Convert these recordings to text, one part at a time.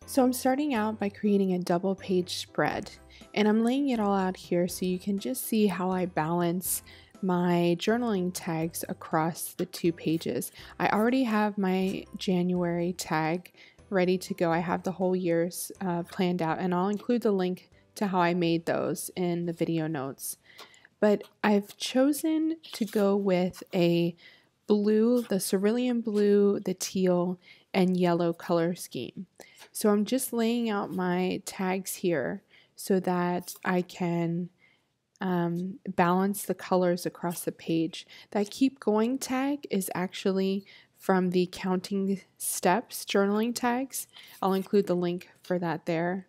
So I'm starting out by creating a double page spread, and I'm laying it all out here so you can just see how I balance my journaling tags across the two pages. I already have my January tag ready to go. I have the whole year's planned out, and I'll include the link to how I made those in the video notes. But I've chosen to go with a blue, the cerulean blue, the teal, and yellow color scheme. So I'm just laying out my tags here so that I can balance the colors across the page. That keep going tag is actually from the counting steps journaling tags. I'll include the link for that there.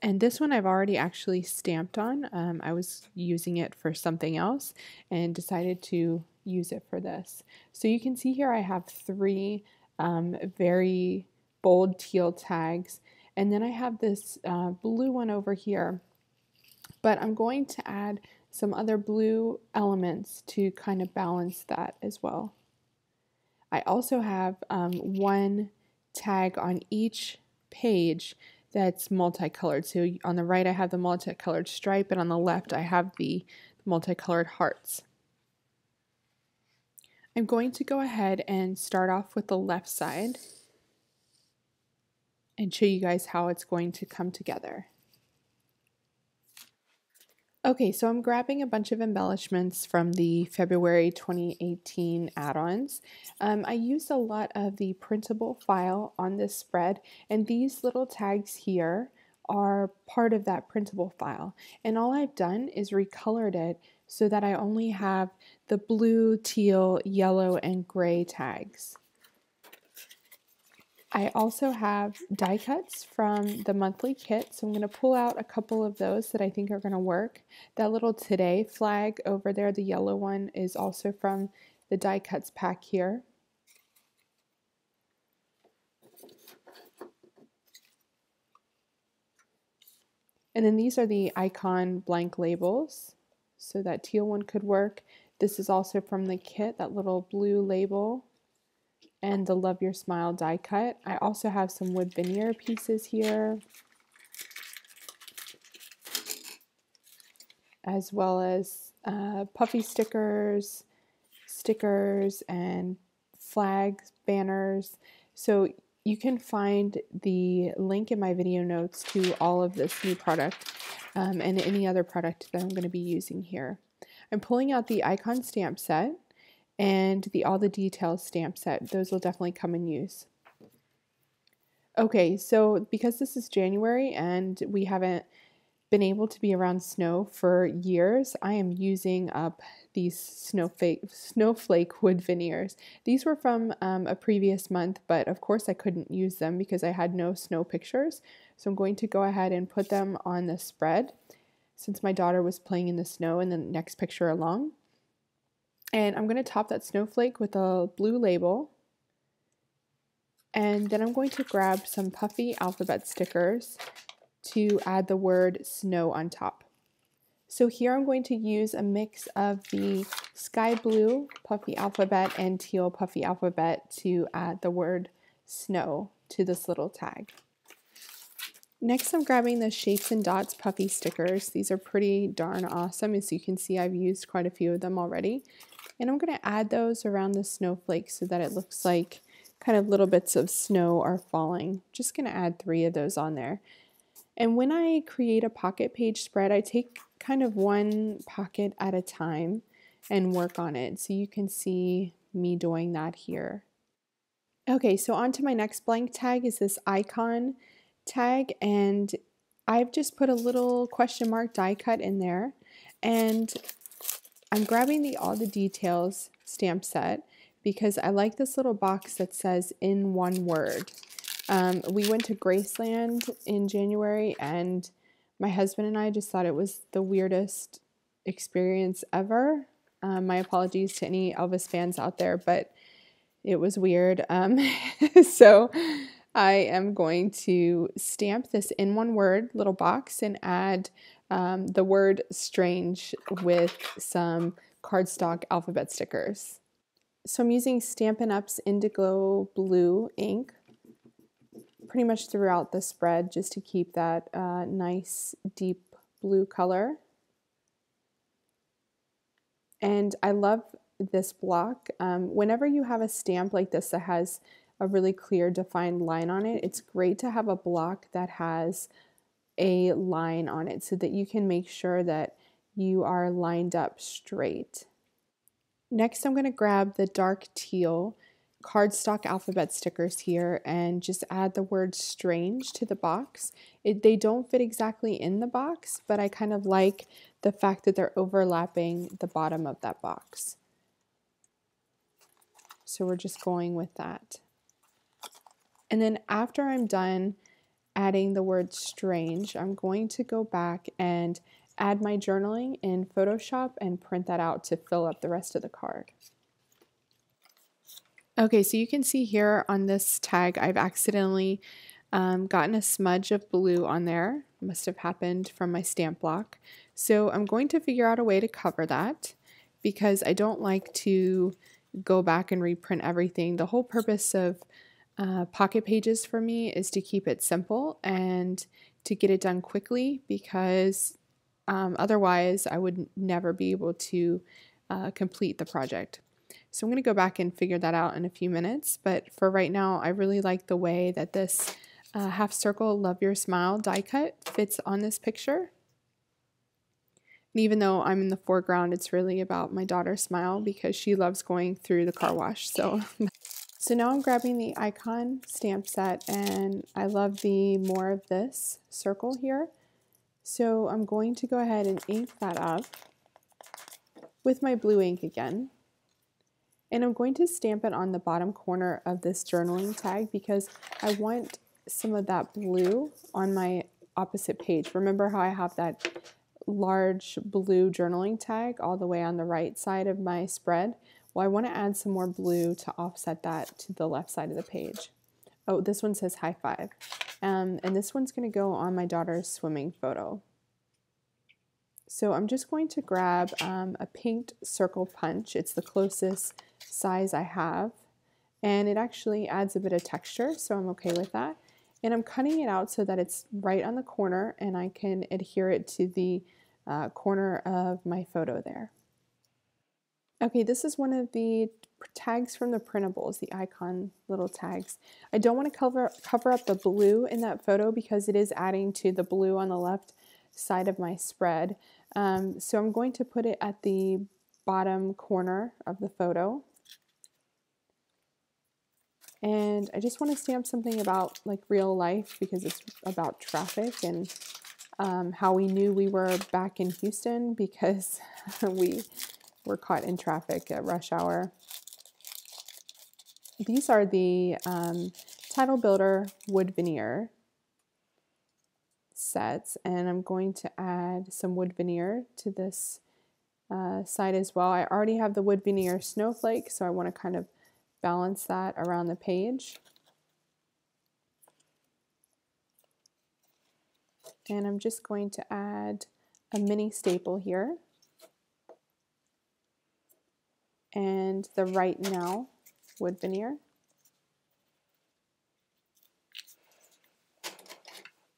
And this one I've already actually stamped on. I was using it for something else and decided to use it for this. So you can see here I have three very bold teal tags, and then I have this blue one over here, but I'm going to add some other blue elements to kind of balance that as well. I also have one tag on each page that's multicolored. So on the right I have the multicolored stripe, and on the left I have the multicolored hearts. I'm going to go ahead and start off with the left side and show you guys how it's going to come together. Okay, so I'm grabbing a bunch of embellishments from the February 2018 add-ons. I used a lot of the printable file on this spread, and these little tags here are part of that printable file. And all I've done is recolored it so that I only have the blue, teal, yellow, and gray tags. I also have die cuts from the monthly kit, so I'm going to pull out a couple of those that I think are going to work. That little today flag over there, the yellow one, is also from the die cuts pack here. And then these are the icon blank labels, so that teal one could work. This is also from the kit, that little blue label, and the Love Your Smile die cut. I also have some wood veneer pieces here, as well as Puffy stickers, and flags, banners. So you can find the link in my video notes to all of this new product and any other product that I'm going to be using here. I'm pulling out the icon stamp set and the all the details stamp set. Those will definitely come in use. Okay, so because this is January and we haven't been able to be around snow for years, I am using up these snowflake wood veneers. These were from a previous month, but of course I couldn't use them because I had no snow pictures. So I'm going to go ahead and put them on the spread since my daughter was playing in the snow in the next picture along. And I'm going to top that snowflake with a blue label. And then I'm going to grab some Puffy alphabet stickers to add the word snow on top. So here I'm going to use a mix of the sky blue Puffy alphabet and teal Puffy alphabet to add the word snow to this little tag. Next, I'm grabbing the Shapes and Dots Puffy stickers. These are pretty darn awesome. As you can see, I've used quite a few of them already. And I'm going to add those around the snowflakes so that it looks like kind of little bits of snow are falling. Just going to add 3 of those on there. And when I create a pocket page spread, I take kind of one pocket at a time and work on it. So you can see me doing that here. Okay, so on to my next blank tag is this icon tag, and I've just put a little question mark die cut in there, and I'm grabbing the all the details stamp set because I like this little box that says in one word. We went to Graceland in January, and my husband and I just thought it was the weirdest experience ever. My apologies to any Elvis fans out there, but it was weird. So I am going to stamp this in one word little box and add the word strange with some cardstock alphabet stickers. So I'm using Stampin' Up's Indigo Blue ink. pretty much throughout the spread just to keep that nice deep blue color. And I love this block. Whenever you have a stamp like this that has a really clear defined line on it, it's great to have a block that has a line on it so that you can make sure that you are lined up straight. Next, I'm going to grab the dark teal cardstock alphabet stickers here and just add the word strange to the box. They don't fit exactly in the box, but I kind of like the fact that they're overlapping the bottom of that box. So we're just going with that. And then after I'm done adding the word strange, I'm going to go back and add my journaling in Photoshop and print that out to fill up the rest of the card. Okay, so you can see here on this tag, I've accidentally gotten a smudge of blue on there. It must have happened from my stamp block. So I'm going to figure out a way to cover that because I don't like to go back and reprint everything. The whole purpose of Pocket Pages for me is to keep it simple and to get it done quickly because otherwise I would never be able to complete the project. So I'm going to go back and figure that out in a few minutes, but for right now I really like the way that this half circle Love Your Smile die cut fits on this picture. And even though I'm in the foreground, it's really about my daughter's smile because she loves going through the car wash. So now I'm grabbing the icon stamp set and I love the more of this circle here. So I'm going to go ahead and ink that up with my blue ink again. And I'm going to stamp it on the bottom corner of this journaling tag because I want some of that blue on my opposite page. Remember how I have that large blue journaling tag all the way on the right side of my spread? Well, I want to add some more blue to offset that to the left side of the page. Oh, this one says high five. And this one's going to go on my daughter's swimming photo. So I'm just going to grab a pinked circle punch. It's the closest size I have. And it actually adds a bit of texture, so I'm okay with that. And I'm cutting it out so that it's right on the corner and I can adhere it to the corner of my photo there. Okay, this is one of the tags from the printables, the icon little tags. I don't want to cover up the blue in that photo because it is adding to the blue on the left side of my spread. So I'm going to put it at the bottom corner of the photo. And I just want to stamp something about like real life because it's about traffic and how we knew we were back in Houston because we were caught in traffic at rush hour. These are the Title Builder wood veneer sets, and I'm going to add some wood veneer to this side as well. I already have the wood veneer snowflake, so I want to kind of balance that around the page. And I'm just going to add a mini staple here and the Right Now wood veneer.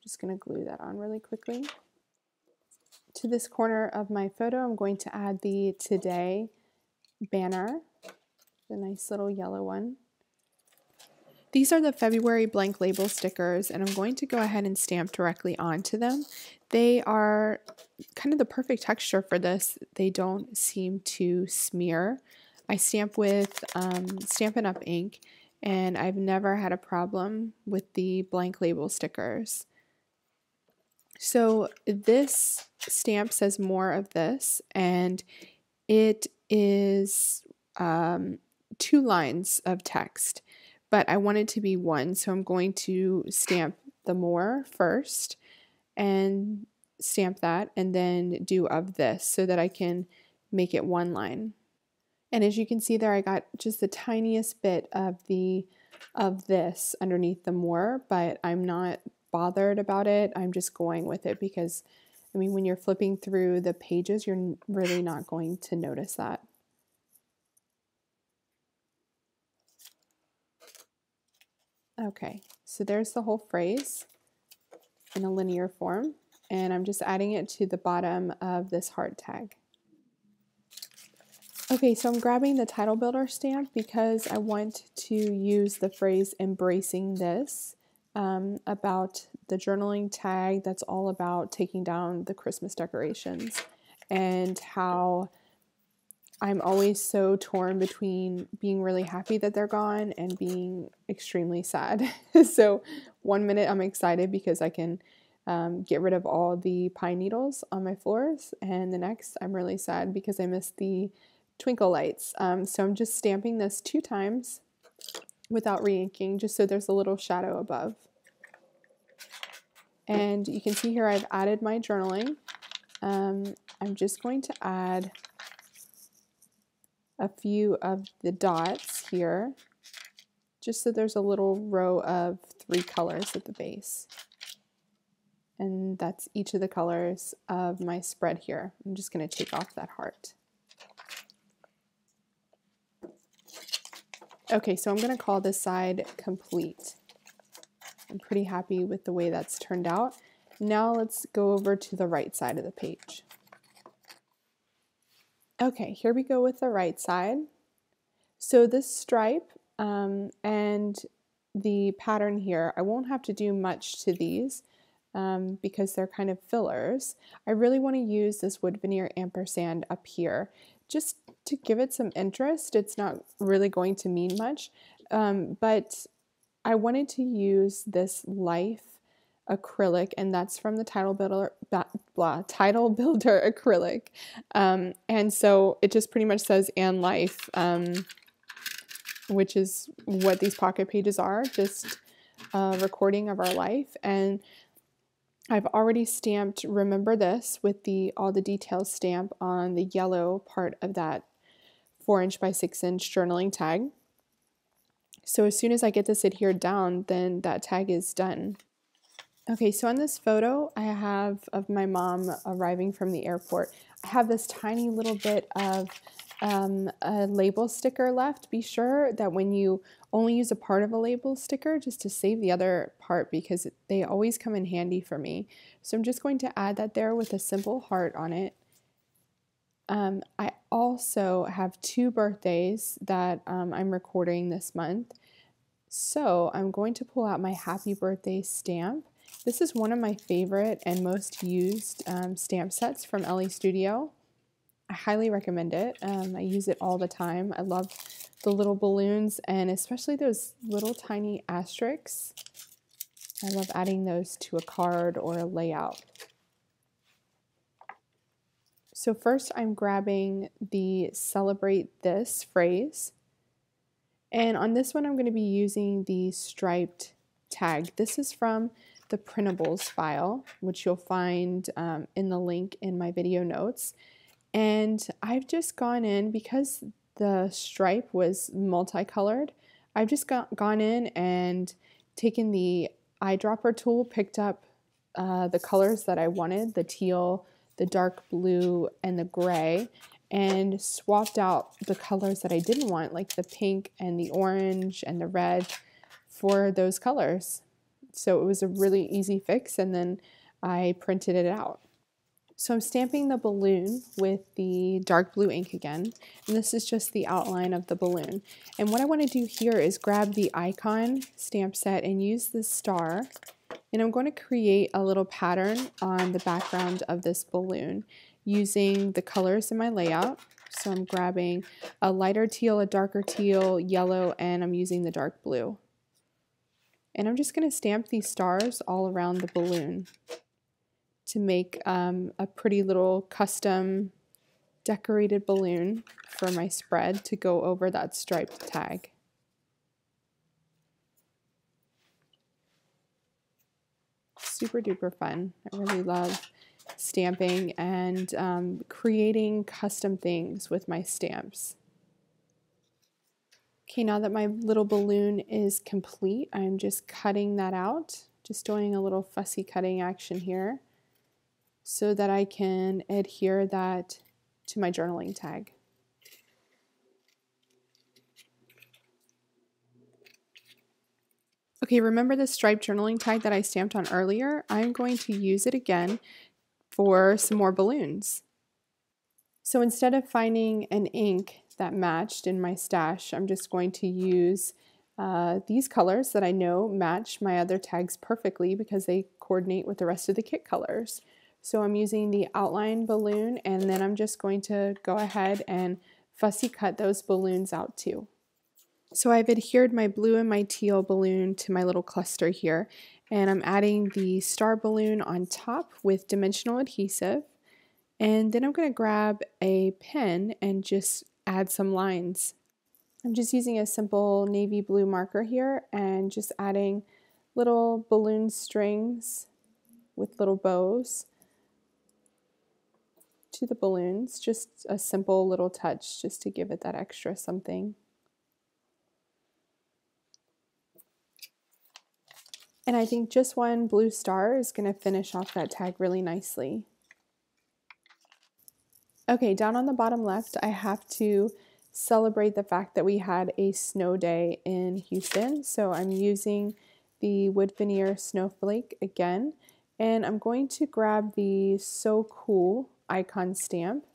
Just going to glue that on really quickly. To this corner of my photo, I'm going to add the Today banner, the nice little yellow one. These are the February blank label stickers, and I'm going to go ahead and stamp directly onto them. They are kind of the perfect texture for this. They don't seem to smear. I stamp with Stampin' Up! Ink, and I've never had a problem with the blank label stickers. So this stamp says more of this, and it is 2 lines of text, but I want it to be 1, so I'm going to stamp the more first and stamp that and then do of this so that I can make it 1 line. And as you can see there, I got just the tiniest bit of this underneath the more, but I'm not bothered about it. I'm just going with it because, I mean, when you're flipping through the pages, you're really not going to notice that. Okay, So there's the whole phrase in a linear form, and I'm just adding it to the bottom of this heart tag. Okay, so I'm grabbing the title builder stamp because I want to use the phrase embracing this about the journaling tag that's all about taking down the Christmas decorations, and how I'm always so torn between being really happy that they're gone and being extremely sad. So one minute I'm excited because I can get rid of all the pine needles on my floors, and the next I'm really sad because I missed the twinkle lights. So I'm just stamping this 2 times without re-inking, just so there's a little shadow above. And you can see here I've added my journaling. I'm just going to add a few of the dots here, just so there's a little row of 3 colors at the base. And that's each of the colors of my spread here. I'm just going to take off that heart. Okay, so I'm going to call this side complete. I'm pretty happy with the way that's turned out. Now let's go over to the right side of the page. Okay, here we go with the right side. So this stripe and the pattern here, I won't have to do much to these because they're kind of fillers. I really want to use this wood veneer ampersand up here just to give it some interest. It's not really going to mean much, but I wanted to use this Life acrylic, and that's from the Title Builder acrylic. And so it just pretty much says "and Life," which is what these pocket pages are, just a recording of our life. And I've already stamped "Remember This" with all the details stamp on the yellow part of that 4" by 6" journaling tag. So as soon as I get this adhered down, then that tag is done. Okay, so on this photo I have of my mom arriving from the airport, I have this tiny little bit of a label sticker left. Be sure that when you only use a part of a label sticker, just to save the other part, because they always come in handy for me. So I'm just going to add that there with a simple heart on it. I also have 2 birthdays that I'm recording this month. So I'm going to pull out my happy birthday stamp. This is one of my favorite and most used stamp sets from Elle Studio. I highly recommend it. I use it all the time. I love the little balloons, and especially those little tiny asterisks. I love adding those to a card or a layout. So first I'm grabbing the "Celebrate This" phrase. And on this one I'm going to be using the striped tag. This is from the printables file, which you'll find in the link in my video notes. And I've just gone in, because the stripe was multicolored, I've just gone in and taken the eyedropper tool, picked up the colors that I wanted, the teal, the dark blue, and the gray, and swapped out the colors that I didn't want, like the pink and the orange and the red, for those colors. So it was a really easy fix, and then I printed it out. So I'm stamping the balloon with the dark blue ink again, and this is just the outline of the balloon. And what I want to do here is grab the icon stamp set and use this star, and I'm going to create a little pattern on the background of this balloon using the colors in my layout. So I'm grabbing a lighter teal, a darker teal, yellow, and I'm using the dark blue. And I'm just going to stamp these stars all around the balloon to make a pretty little custom decorated balloon for my spread to go over that striped tag. Super duper fun. I really love stamping and creating custom things with my stamps. Okay, now that my little balloon is complete, I'm just cutting that out, just doing a little fussy cutting action here so that I can adhere that to my journaling tag. Okay, remember the striped journaling tag that I stamped on earlier? I'm going to use it again for some more balloons. So instead of finding an ink that matched in my stash, I'm just going to use these colors that I know match my other tags perfectly because they coordinate with the rest of the kit colors. So I'm using the outline balloon, and then I'm just going to go ahead and fussy cut those balloons out too. So I've adhered my blue and my teal balloon to my little cluster here, and I'm adding the star balloon on top with dimensional adhesive. And then I'm going to grab a pen and just add some lines. I'm just using a simple navy blue marker here and just adding little balloon strings with little bows to the balloons. Just a simple little touch just to give it that extra something. And I think just one blue star is going to finish off that tag really nicely. Okay, down on the bottom left, I have to celebrate the fact that we had a snow day in Houston. So I'm using the wood veneer snowflake again, and I'm going to grab the So Cool icon stamp.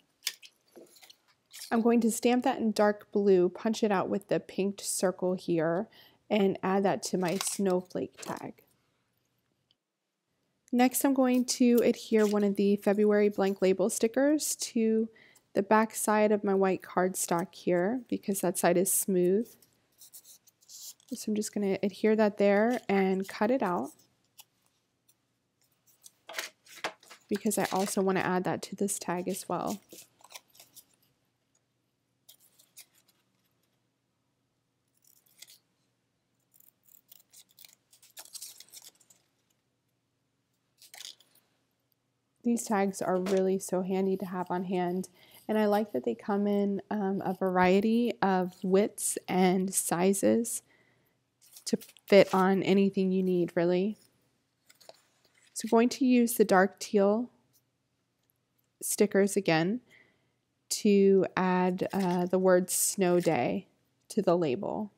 I'm going to stamp that in dark blue, punch it out with the pinked circle here, and add that to my snowflake tag. Next, I'm going to adhere one of the February blank label stickers to the back side of my white cardstock here because that side is smooth. So I'm just going to adhere that there and cut it out because I also want to add that to this tag as well. These tags are really so handy to have on hand, and I like that they come in a variety of widths and sizes to fit on anything you need, really. So I'm going to use the dark teal stickers again to add the word Snow Day to the label.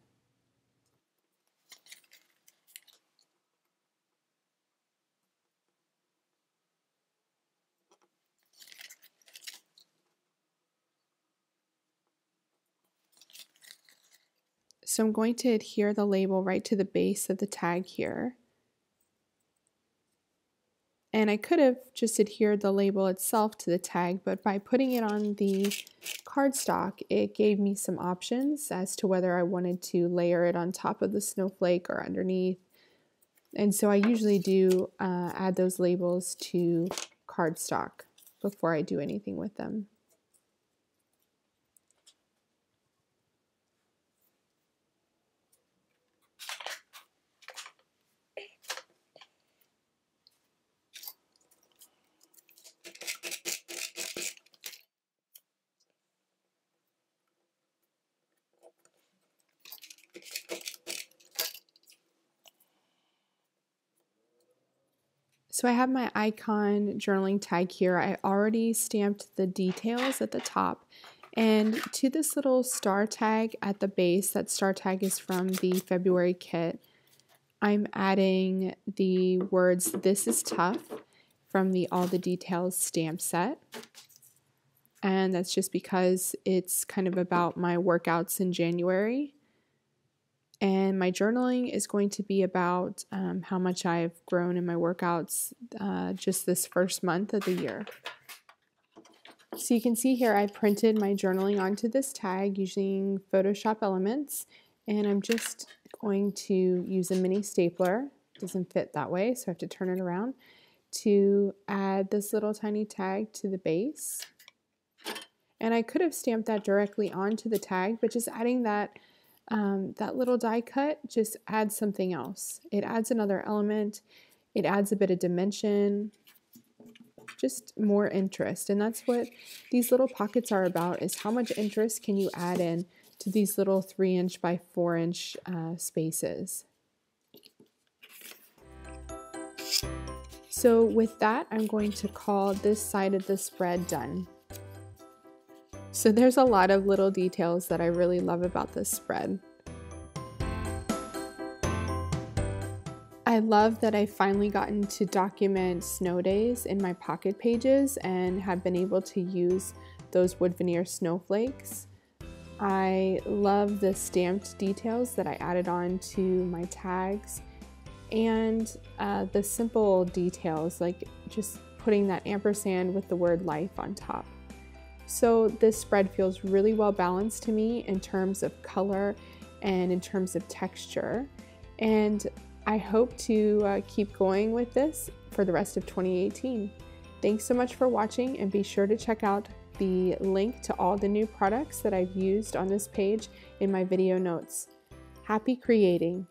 So I'm going to adhere the label right to the base of the tag here. And I could have just adhered the label itself to the tag, but by putting it on the cardstock, it gave me some options as to whether I wanted to layer it on top of the snowflake or underneath. And so I usually do add those labels to cardstock before I do anything with them. So I have my icon journaling tag here. I already stamped the details at the top, and to this little star tag at the base, that star tag is from the February kit, I'm adding the words "This is tough" from the All the Details stamp set. And that's just because it's kind of about my workouts in January. And my journaling is going to be about how much I've grown in my workouts just this first month of the year. So you can see here I printed my journaling onto this tag using Photoshop Elements, and I'm just going to use a mini stapler. It doesn't fit that way, so I have to turn it around to add this little tiny tag to the base. And I could have stamped that directly onto the tag, but just adding that that little die cut just adds something else. It adds another element, it adds a bit of dimension, just more interest. And that's what these little pockets are about, is how much interest can you add in to these little 3" by 4" spaces. So with that, I'm going to call this side of the spread done. So there's a lot of little details that I really love about this spread. I love that I've finally gotten to document snow days in my Pocket pages and have been able to use those wood veneer snowflakes. I love the stamped details that I added on to my tags, and the simple details like just putting that ampersand with the word life on top. So this spread feels really well balanced to me in terms of color and in terms of texture, and I hope to keep going with this for the rest of 2018. Thanks so much for watching, and be sure to check out the link to all the new products that I've used on this page in my video notes. Happy creating!